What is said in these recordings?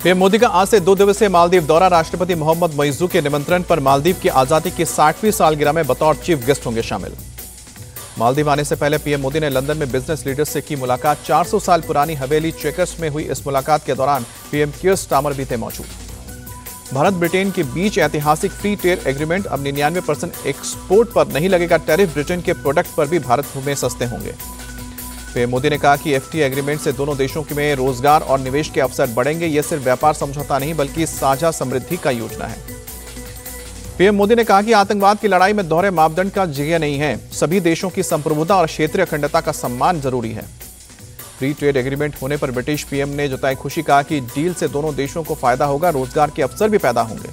PM Modi का आज से 2 दिवसीय मालदीव दौरा। राष्ट्रपति मोहम्मद मुइज़्ज़ू के निमंत्रण पर मालदीव की आजादी की 60वीं सालगिरह में बतौर चीफ गेस्ट होंगे शामिल। मालदीव आने से पहले पीएम मोदी ने लंदन में बिजनेस लीडर्स से की मुलाकात। 400 साल पुरानी हवेली चेकर्स में हुई इस मुलाकात के दौरान पीएम कीयर स्टारमर भी थे मौजूद। भारत ब्रिटेन के बीच ऐतिहासिक फ्री ट्रेड एग्रीमेंट। अब 99% एक्सपोर्ट पर नहीं लगेगा टैरिफ। ब्रिटेन के प्रोडक्ट पर भी भारत में सस्ते होंगे। पीएम मोदी ने कहा कि एफटीए एग्रीमेंट से दोनों देशों में रोजगार और निवेश के अवसर बढ़ेंगे। यह सिर्फ व्यापार समझौता नहीं बल्कि साझा समृद्धि का योजना है। पीएम मोदी ने कहा कि आतंकवाद की लड़ाई में दोहरे मापदंड का जगह नहीं है। सभी देशों की संप्रभुता और क्षेत्रीय अखंडता का सम्मान जरूरी है। फ्री ट्रेड एग्रीमेंट होने पर ब्रिटिश पीएम ने जताई खुशी। कहा कि डील से दोनों देशों को फायदा होगा, रोजगार के अवसर भी पैदा होंगे।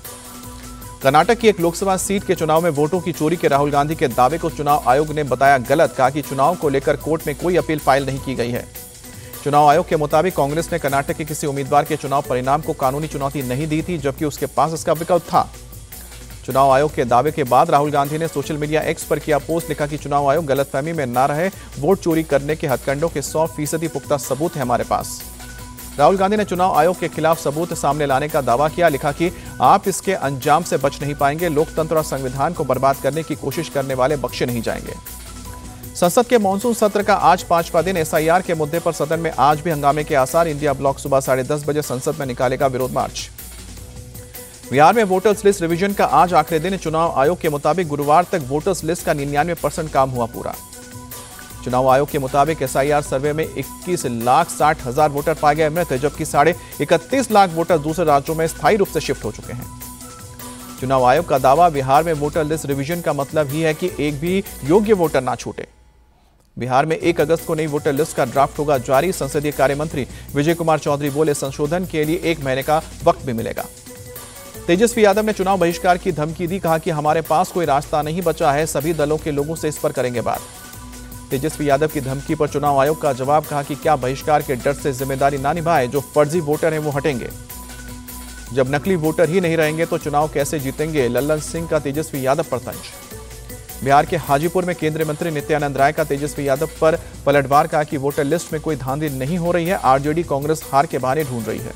कर्नाटक की एक लोकसभा सीट के चुनाव में वोटों की चोरी के राहुल गांधी के दावे को चुनाव आयोग ने बताया गलत। कहा कि चुनाव को लेकर कोर्ट में कोई अपील फाइल नहीं की गई है। चुनाव आयोग के मुताबिक कांग्रेस ने कर्नाटक के किसी उम्मीदवार के चुनाव परिणाम को कानूनी चुनौती नहीं दी थी, जबकि उसके पास इसका विकल्प था। चुनाव आयोग के दावे के बाद राहुल गांधी ने सोशल मीडिया एक्स पर किया पोस्ट। लिखा कि चुनाव आयोग गलतफहमी में ना रहे, वोट चोरी करने के हथकंडों के 100% पुख्ता सबूत है हमारे पास। राहुल गांधी ने चुनाव आयोग के खिलाफ सबूत सामने लाने का दावा किया। लिखा कि आप इसके अंजाम से बच नहीं पाएंगे। लोकतंत्र और संविधान को बर्बाद करने की कोशिश करने वाले बख्शे नहीं जाएंगे। संसद के मानसून सत्र का आज 5वां दिन। एसआईआर के मुद्दे पर सदन में आज भी हंगामे के आसार। इंडिया ब्लॉक सुबह 10:30 बजे संसद में निकालेगा विरोध मार्च। बिहार में वोटर्स लिस्ट रिवीजन का आज आखिरी दिन। चुनाव आयोग के मुताबिक गुरुवार तक वोटर्स लिस्ट का 99% काम हुआ पूरा। चुनाव आयोग के मुताबिक एसआईआर सर्वे में 21,60,000 वोटर पाए गए मृत, जबकि 31.5 लाख वोटर दूसरे राज्यों में स्थायी रूप से शिफ्ट हो चुके हैं। चुनाव आयोग का दावा, बिहार में वोटर लिस्ट रिवीजन का मतलब ही है कि एक भी योग्य वोटर ना छूटे। बिहार में 1 अगस्त को नई वोटर लिस्ट का ड्राफ्ट होगा जारी। संसदीय कार्य मंत्री विजय कुमार चौधरी बोले, संशोधन के लिए 1 महीने का वक्त भी मिलेगा। तेजस्वी यादव ने चुनाव बहिष्कार की धमकी दी। कहा कि हमारे पास कोई रास्ता नहीं बचा है, सभी दलों के लोगों से इस पर करेंगे बात। तेजस्वी यादव की धमकी पर चुनाव आयोग का जवाब। कहा कि क्या बहिष्कार के डर से जिम्मेदारी ना निभाए, जो फर्जी वोटर हैं वो हटेंगे। जब नकली वोटर ही नहीं रहेंगे तो चुनाव कैसे जीतेंगे। लल्लन सिंह का तेजस्वी यादव पर तंज। बिहार के हाजीपुर में केंद्रीय मंत्री नित्यानंद राय का तेजस्वी यादव पर पलटवार। कहा कि वोटर लिस्ट में कोई धांधली नहीं हो रही है, आरजेडी कांग्रेस हार के बहाने ढूंढ रही है।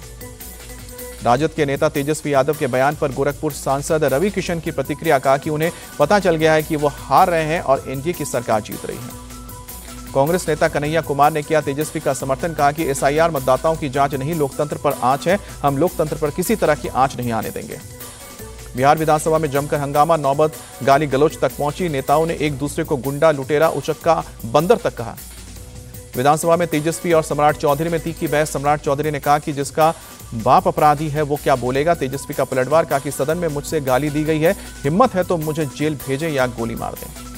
राजद के नेता तेजस्वी यादव के बयान पर गोरखपुर सांसद रवि किशन की प्रतिक्रिया। कहा कि उन्हें पता चल गया है कि वो हार रहे हैं और एनडीए की सरकार जीत रही है। कांग्रेस नेता कन्हैया कुमार ने किया तेजस्वी का समर्थन। कहा कि एसआईआर मतदाताओं की जांच नहीं, लोकतंत्र पर आंच है। हम लोकतंत्र पर किसी तरह की आंच नहीं आने देंगे। बिहार विधानसभा में जमकर हंगामा, नौबत गाली गलौज तक पहुंची। नेताओं ने एक दूसरे को गुंडा, लुटेरा, उचक्का, बंदर तक कहा। विधानसभा में तेजस्वी और सम्राट चौधरी में तीखी बहस। सम्राट चौधरी ने कहा कि जिसका बाप अपराधी है वो क्या बोलेगा। तेजस्वी का पलटवार। कहा कि सदन में मुझसे गाली दी गई है, हिम्मत है तो मुझे जेल भेजें या गोली मार दें।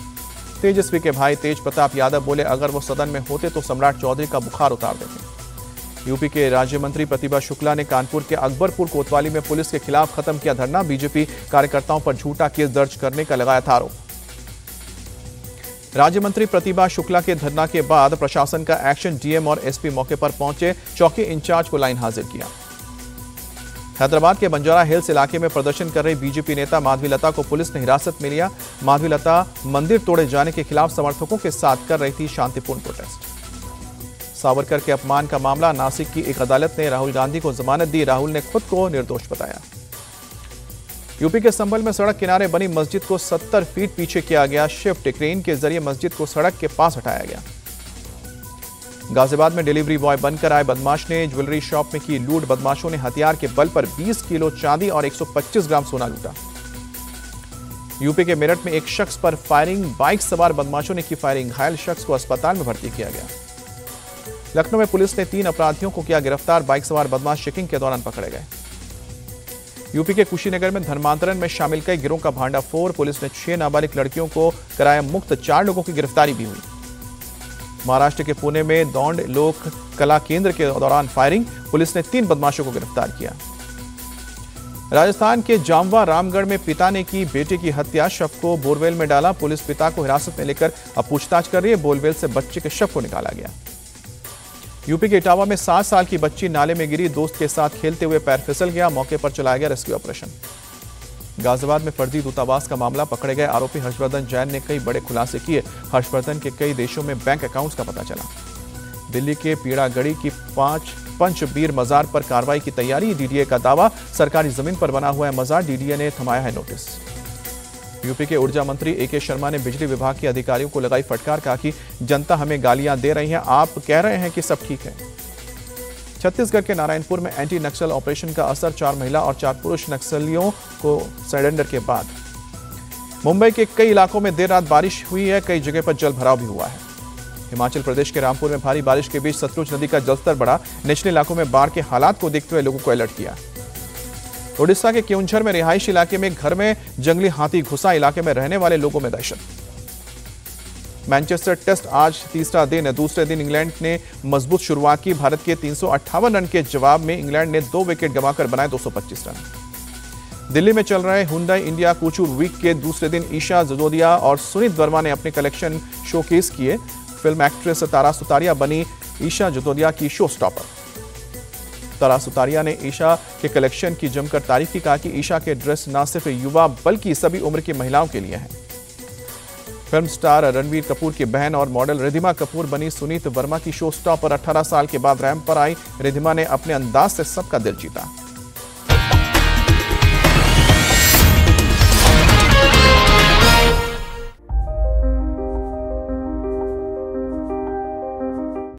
तेजस्वी के भाई तेज प्रताप यादव बोले, अगर वो सदन में होते तो सम्राट चौधरी का बुखार उतार देते। यूपी के राज्य मंत्री प्रतिभा शुक्ला ने कानपुर के अकबरपुर कोतवाली में पुलिस के खिलाफ खत्म किया धरना। बीजेपी कार्यकर्ताओं पर झूठा केस दर्ज करने का लगाया था आरोप। राज्य मंत्री प्रतिभा शुक्ला के धरना के बाद प्रशासन का एक्शन। डीएम और एसपी मौके पर पहुंचे, चौकी इंचार्ज को लाइन हाजिर किया। हैदराबाद के बंजारा हिल्स इलाके में प्रदर्शन कर रही बीजेपी नेता माधवी लता को पुलिस ने हिरासत में लिया। माधवी लता मंदिर तोड़े जाने के खिलाफ समर्थकों के साथ कर रही थी शांतिपूर्ण प्रोटेस्ट। सावरकर के अपमान का मामला, नासिक की एक अदालत ने राहुल गांधी को जमानत दी। राहुल ने खुद को निर्दोष बताया। यूपी के संभल में सड़क किनारे बनी मस्जिद को 70 फीट पीछे किया गया शिफ्ट। क्रेन के जरिए मस्जिद को सड़क के पास हटाया गया। गाजियाबाद में डिलीवरी बॉय बनकर आए बदमाश ने ज्वेलरी शॉप में की लूट। बदमाशों ने हथियार के बल पर 20 किलो चांदी और 125 ग्राम सोना लूटा। यूपी के मेरठ में एक शख्स पर फायरिंग, बाइक सवार बदमाशों ने की फायरिंग। घायल शख्स को अस्पताल में भर्ती किया गया। लखनऊ में पुलिस ने 3 अपराधियों को किया गिरफ्तार। बाइक सवार बदमाश चेकिंग के दौरान पकड़े गए। यूपी के कुशीनगर में धर्मांतरण में शामिल कई गिरोह का भांडाफोड़। पुलिस ने 6 नाबालिग लड़कियों को कराया मुक्त। 4 लोगों की गिरफ्तारी भी हुई। महाराष्ट्र के पुणे में दौंड लोक कला केंद्र के दौरान फायरिंग। पुलिस ने 3 बदमाशों को गिरफ्तार किया। राजस्थान के जामवा रामगढ़ में पिता ने की बेटे की हत्या, शव को बोरवेल में डाला। पुलिस पिता को हिरासत में लेकर अब पूछताछ कर रही है। बोरवेल से बच्चे के शव को निकाला गया। यूपी के इटावा में 7 साल की बच्ची नाले में गिरी। दोस्त के साथ खेलते हुए पैर फिसल गया। मौके पर चलाया गया रेस्क्यू ऑपरेशन। गाजियाबाद में फर्जी दूतावास का मामला, पकड़े गए आरोपी हर्षवर्धन जैन ने कई बड़े खुलासे किए। हर्षवर्धन के कई देशों में बैंक अकाउंट्स का पता चला। दिल्ली के पीड़ागढ़ी की 5 पंचबीर मजार पर कार्रवाई की तैयारी, डीडीए का दावा, सरकारी जमीन पर बना हुआ है मजार, डीडीए ने थमाया है नोटिस। यूपी के ऊर्जा मंत्री एके शर्मा ने बिजली विभाग के अधिकारियों को लगाई फटकार, कहा कि जनता हमें गालियां दे रही है, आप कह रहे हैं कि सब ठीक है। छत्तीसगढ़ के नारायणपुर में एंटी नक्सल ऑपरेशन का असर, 4 महिला और 4 पुरुष नक्सलियों को सरेंडर के बाद। मुंबई के कई इलाकों में देर रात बारिश हुई है, कई जगह पर जल भराव भी हुआ है। हिमाचल प्रदेश के रामपुर में भारी बारिश के बीच सतलुज नदी का जलस्तर बढ़ा, निचले इलाकों में बाढ़ के हालात को देखते हुए लोगों को अलर्ट किया। ओडिशा के केओंझर में रिहायशी इलाके में घर में जंगली हाथी घुसा, इलाके में रहने वाले लोगों में दहशत। मैनचेस्टर टेस्ट आज तीसरा दिन है, दूसरे दिन इंग्लैंड ने मजबूत शुरुआत की, भारत के 358 रन के जवाब में इंग्लैंड ने 2 विकेट गंवाकर बनाए 225 रन। दिल्ली में चल रहे हुंडई इंडिया कूचूर वीक के दूसरे दिन ईशा जजोदिया और सुनीत वर्मा ने अपने कलेक्शन शोकेस किए। फिल्म एक्ट्रेस तारा सुतारिया बनी ईशा जजोदिया की शो स्टॉपर। तारा सुतारिया ने ईशा के कलेक्शन की जमकर तारीफ की, कहा कि ईशा के ड्रेस न सिर्फ युवा बल्कि सभी उम्र की महिलाओं के लिए हैं। फिल्म स्टार रणवीर कपूर की बहन और मॉडल रिधिमा कपूर बनी सुनीत वर्मा की शो स्टॉपर। 18 साल के बाद रैंप पर आई रिधिमा ने अपने अंदाज से सबका दिल जीता।